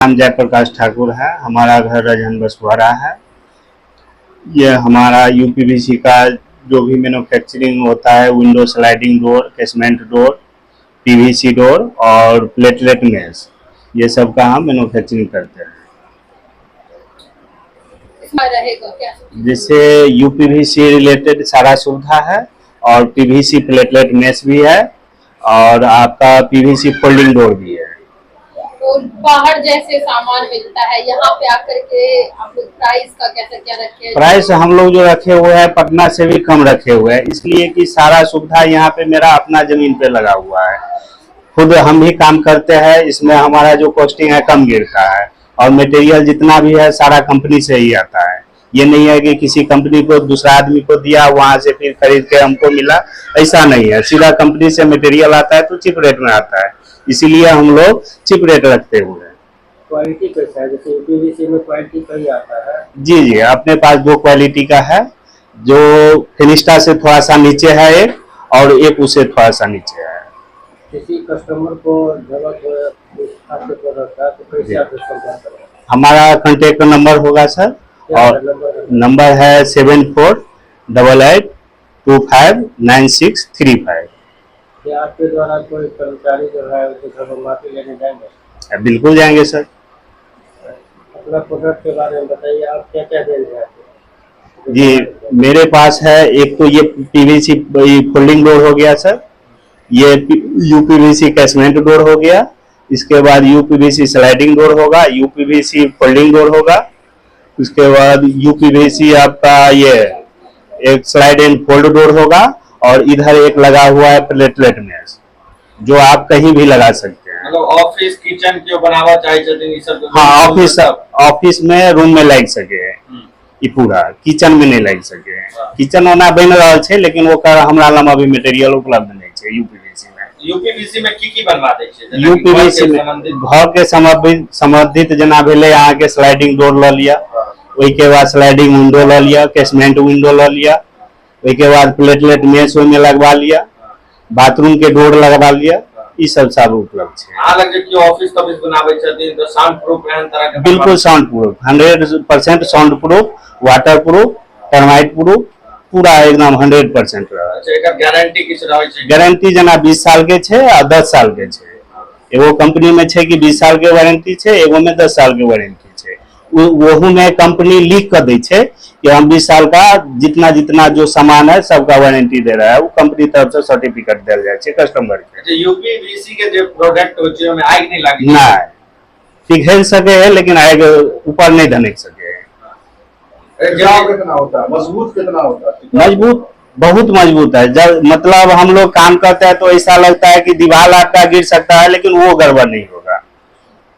नाम जयप्रकाश ठाकुर है। हमारा घर रजहन बसवाड़ा है। ये हमारा यूपीवीसी का जो भी मैन्युफैक्चरिंग होता है, window sliding door, casement door, PVC door और प्लेटलेट मेस, ये सब का हम मैन्युफैक्चरिंग करते हैं। जिससे यूपीवीसी रिलेटेड सारा सुविधा है और पीवीसी प्लेटलेट मेस भी है और आपका पीवीसी फोल्डिंग डोर भी है। और बाहर जैसे सामान मिलता है, यहाँ पे आकर के आप लोग प्राइस का कैसे क्या रखे हैं? प्राइस हम लोग जो रखे हुए हैं पटना से भी कम रखे हुए हैं, इसलिए कि सारा सुविधा यहाँ पे मेरा अपना जमीन पे लगा हुआ है। खुद हम भी काम करते हैं, इसमें हमारा जो कॉस्टिंग है कम गिरता है और मटेरियल जितना भी है सारा कंपनी से ही आता है। ये नहीं है कि किसी कंपनी को दूसरा आदमी को दिया, वहां से फिर खरीद के हमको मिला, ऐसा नहीं है। सीधा कंपनी से मटेरियल आता है तो चीप रेट में आता है, इसीलिए हम लोग चीप रेट रखते हुए हैं। क्वालिटी कैसा है? जैसे यूपीवीसी में क्वालिटी कई आता है। जी, अपने पास दो क्वालिटी का है, जो फिनिस्टा से थोड़ा सा नीचे है एक, और एक उससे थोड़ा सा नीचे है। किसी कस्टमर को जरूरत हो आपके प्रोडक्ट का तो कैसे आप संपर्क करें? हमारा कॉन्टेक्ट नंबर होगा सर, और नंबर है 7488259635। क्या आपके द्वारा कोई कर्मचारी जो है उसके घर में माफी लेने जाएंगे? बिल्कुल जाएंगे सर। अपना प्रोडक्ट के बारे में बताइए, आप क्या क्या दे रहे हैं? जी, मेरे पास है एक तो ये पीवीसी फोल्डिंग डोर हो गया सर, ये यूपीवीसी कैसमेंट डोर हो गया, इसके बाद यूपीवीसी स्लाइडिंग डोर होगा, यूपीवीसी फोल्डिंग डोर होगा, उसके बाद यूपीवीसी आपका ये एक स्लाइड एंड फोल्ड डोर होगा, और इधर एक लगा हुआ है प्लेटलेट मेस, जो आप कहीं भी लगा सकते हैं। मतलब ऑफिस किचन के बनावा चाहिए सब। हाँ, ऑफिस में रूम में लग सके, ये पूरा किचन में नहीं लग सके। किचन होना बन रहा है, लेकिन वो हमरा लम अभी मटेरियल उपलब्ध नहीं है यूपीवीसी में। यूपीवीसी में की बनवा दे छै? यूपीवीसी में घर के संबंधित जना भेले यहाँ के स्लाइडिंग डोर ल लिया, ओई के बाद स्लाइडिंग विंडो ल लिया, केसमेंट विंडो ल लिया, ओई के बाद प्लेटलेट मेस में लगवा लिया, बाथरूम के डोर लगवा लिया, ये सब उपलब्ध है। हां, लगे कि ऑफिस तब बनावे छथिन तो साउंड प्रूफ एहन तरह के? बिल्कुल sound proof, 100% sound proof, water proof, termite proof, पूरा एकदम 100% रहा। अच्छा, एकर गारंटी किछ रहै छै? गारंटी जना 20 साल के छे आ 10 साल के छे। एगो कंपनी में छे कि 20 साल के वारंटी छे, एगो में 10 साल के वारंटी छे। वोहू में कंपनी लिख कर दै छे कि हम 20 साल का जितना जो सामान है सबका वारंटी दे रहा है, वो कंपनी तरफ से सर्टिफिकेट देल जाय छे कस्टमर के। अच्छा, यूपीवीसी के जो प्रोडक्ट होय छै ओमे आग नहीं लागी? नहीं, पिघल सके है लेकिन आग ऊपर नहीं धनक सके है। कितना होता है? मजबूत कितना होता है? मजबूत, बहुत मजबूत है। जब मतलब हम लोग काम करते हैं तो ऐसा लगता है कि दीवार आपका गिर सकता है, लेकिन वो गड़बड़ नहीं होगा।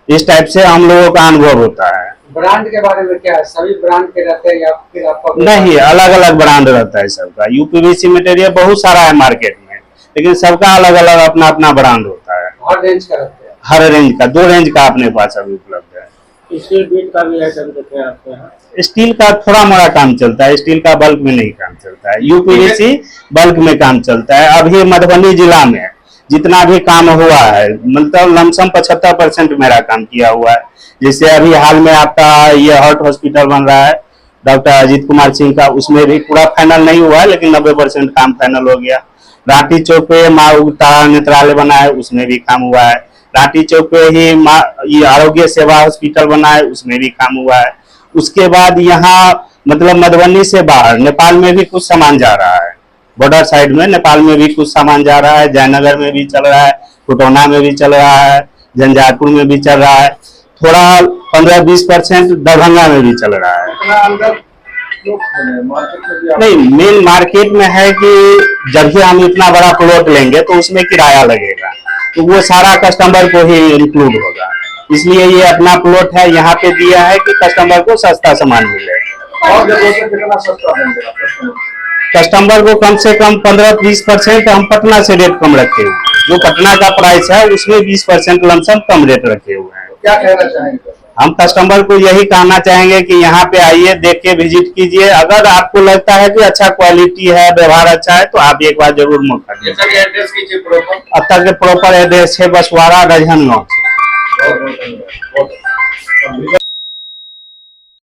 इस टाइप से हम लोगों का अनुभव होता है। ब्रांड के बारे में क्या है? सभी ब्रांड के रहते हैं या फिर आपका? नहीं, अलग अलग ब्रांड रहता है सबका। यूपीवीसी मटेरियल बहुत सारा है मार्केट में, लेकिन सबका अलग अलग अपना अपना ब्रांड होता है। हर रेंज का रहते हैं? हर रेंज का, 2 रेंज का अपने पास अभी उपलब्ध है। स्टील बीट का भी आइटम देते हैं आपके यहाँ? स्टील का थोड़ा मोड़ा काम चलता है, स्टील का बल्क में नहीं काम चलता है। यूपीवीसी बल्क में काम चलता है। अभी मधुबनी जिला में जितना भी काम हुआ है, मतलब लमसम 75% मेरा काम किया हुआ है। जैसे अभी हाल में आपका ये हार्ट हॉस्पिटल बन रहा है डॉक्टर अजीत कुमार सिंह का, उसमें भी पूरा फाइनल नहीं हुआ है, लेकिन 90% काम फाइनल हो गया। राठी चौक पे माँ उगता नेत्रालय बना है, उसमें भी काम हुआ है। राठी चौक पे ही ये आरोग्य सेवा हॉस्पिटल बना है, उसमें भी काम हुआ है। उसके बाद यहाँ मतलब मधुबनी से बाहर नेपाल में भी कुछ सामान जा रहा है, बॉर्डर साइड में नेपाल में भी कुछ सामान जा रहा है, जयनगर में भी चल रहा है, खुटौना में भी चल रहा है, झंझारपुर में भी चल रहा है, थोड़ा 15-20% दरभंगा में भी चल रहा है। नहीं, मेन मार्केट में है कि जब भी हम इतना बड़ा प्लॉट लेंगे तो उसमें किराया लगेगा, तो वो सारा कस्टमर को ही इंक्लूड होगा। इसलिए ये अपना प्लॉट है, यहाँ पे दिया है कि कस्टमर को सस्ता सामान मिले। और कितना सस्ता मिलेगा कस्टमर को? कम से कम 15-20% हम पटना से रेट कम रखे हुए हैं। जो पटना का प्राइस है उसमें 20% लमसम कम रेट रखे हुए हैं। क्या कहना चाहेंगे? हम कस्टमर को यही कहना चाहेंगे कि यहाँ पे आइए, देख के विजिट कीजिए। अगर आपको लगता है कि अच्छा क्वालिटी है, व्यवहार अच्छा है, तो आप एक बार जरूर मौका दीजिए। एड्रेस कीजिए प्रॉपर। अब तक के प्रॉपर एड्रेस है बसवाड़ा रजहन। हाँ